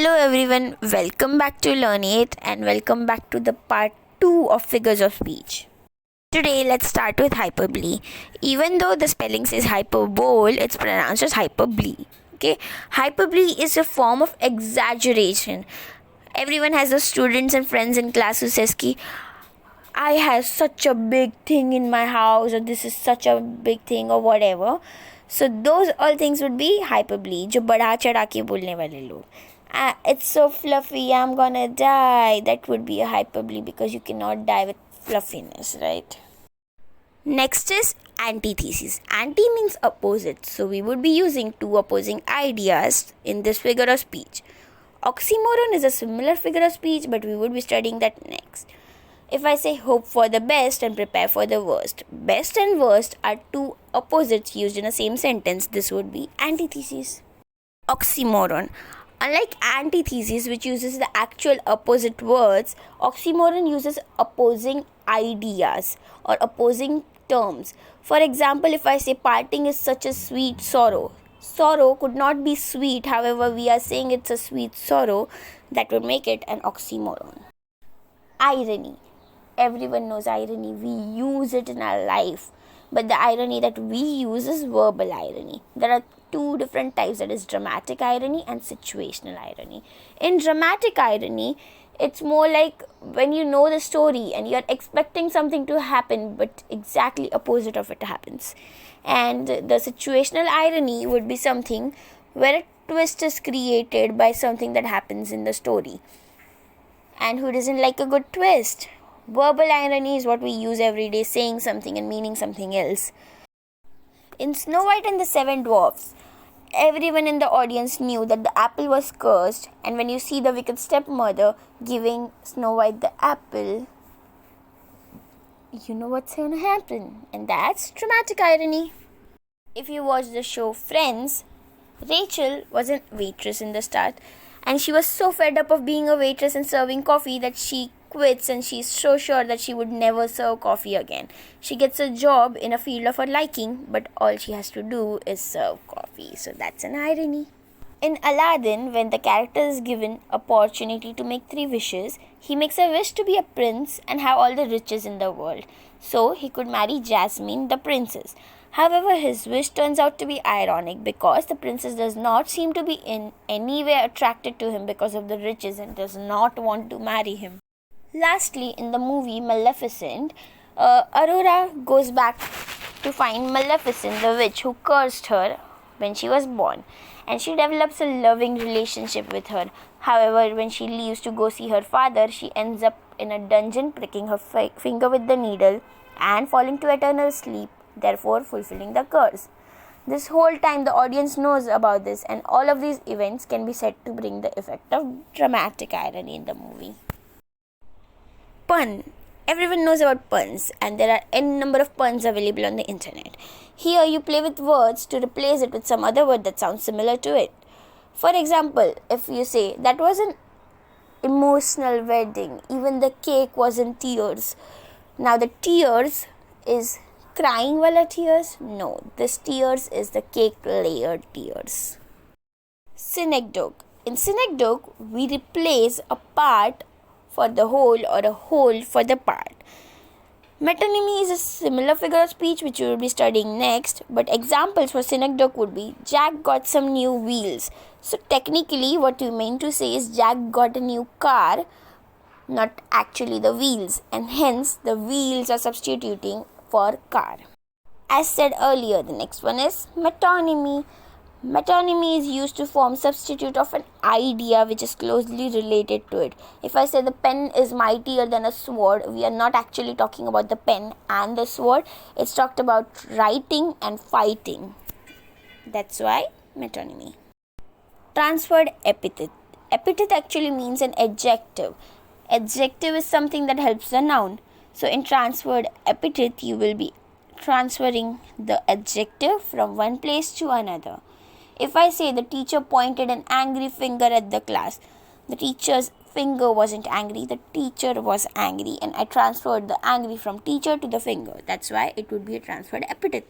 Hello everyone, welcome back to Learn It and welcome back to the part 2 of figures of speech. Today let's start with hyperbole. Even though the spelling says hyperbole, it's pronounced as hyperbole. Okay, hyperbole is a form of exaggeration. Everyone has those students and friends in class who says ki I have such a big thing in my house, or this is such a big thing, or whatever. So those all things would be hyperbole. जो बढ़ा चढ़ा के बोलने वाले लोग. It's so fluffy, I'm gonna die. That would be a hyperbole because you cannot die with fluffiness, right? Next is antithesis. Anti means opposite. So we would be using two opposing ideas in this figure of speech. Oxymoron is a similar figure of speech, but we would be studying that next. If I say hope for the best and prepare for the worst, best and worst are two opposites used in a same sentence. This would be antithesis. Oxymoron. Unlike antithesis, which uses the actual opposite words, oxymoron uses opposing ideas or opposing terms. For example, if I say parting is such a sweet sorrow, sorrow could not be sweet, however, we are saying it's a sweet sorrow, that would make it an oxymoron. Irony. Everyone knows irony. We use it in our life. But the irony that we use is verbal irony. There are two different types, that is dramatic irony and situational irony. In dramatic irony, it's more like when you know the story and you're expecting something to happen, but exactly opposite of it happens. And the situational irony would be something where a twist is created by something that happens in the story. And who doesn't like a good twist? Verbal irony is what we use every day, saying something and meaning something else. In Snow White and the Seven Dwarfs, everyone in the audience knew that the apple was cursed, and when you see the wicked stepmother giving Snow White the apple, you know what's going to happen, and that's dramatic irony. If you watch the show Friends, Rachel was a waitress in the start, and she was so fed up of being a waitress and serving coffee that she quits, and she's so sure that she would never serve coffee again. She gets a job in a field of her liking, but all she has to do is serve coffee. So that's an irony. In Aladdin, when the character is given opportunity to make 3 wishes, he makes a wish to be a prince and have all the riches in the world, so he could marry Jasmine, the princess. However, his wish turns out to be ironic because the princess does not seem to be in any way attracted to him because of the riches and does not want to marry him. Lastly, in the movie Maleficent, Aurora goes back to find Maleficent, the witch who cursed her when she was born, and she develops a loving relationship with her. However, when she leaves to go see her father, she ends up in a dungeon pricking her finger with the needle and falling to eternal sleep, therefore fulfilling the curse. This whole time the audience knows about this, and all of these events can be said to bring the effect of dramatic irony in the movie. Pun. Everyone knows about puns, and there are n number of puns available on the internet. Here you play with words to replace it with some other word that sounds similar to it. For example, if you say, that was an emotional wedding, even the cake was in tears. Now the tears is crying wala tears? No, this tears is the cake layered tears. Synecdoche. In synecdoche, we replace a part for the whole or a whole for the part. Metonymy is a similar figure of speech which we will be studying next, but examples for synecdoche would be Jack got some new wheels. So technically what you mean to say is Jack got a new car, not actually the wheels, and hence the wheels are substituting for car. As said earlier, the next one is metonymy. Metonymy is used to form substitute of an idea which is closely related to it. If I say the pen is mightier than a sword, we are not actually talking about the pen and the sword. It's talked about writing and fighting. That's why metonymy. Transferred epithet. Epithet actually means an adjective. Adjective is something that helps the noun. So in transferred epithet, you will be transferring the adjective from one place to another. If I say the teacher pointed an angry finger at the class, the teacher's finger wasn't angry, the teacher was angry, and I transferred the angry from teacher to the finger. That's why it would be a transferred epithet.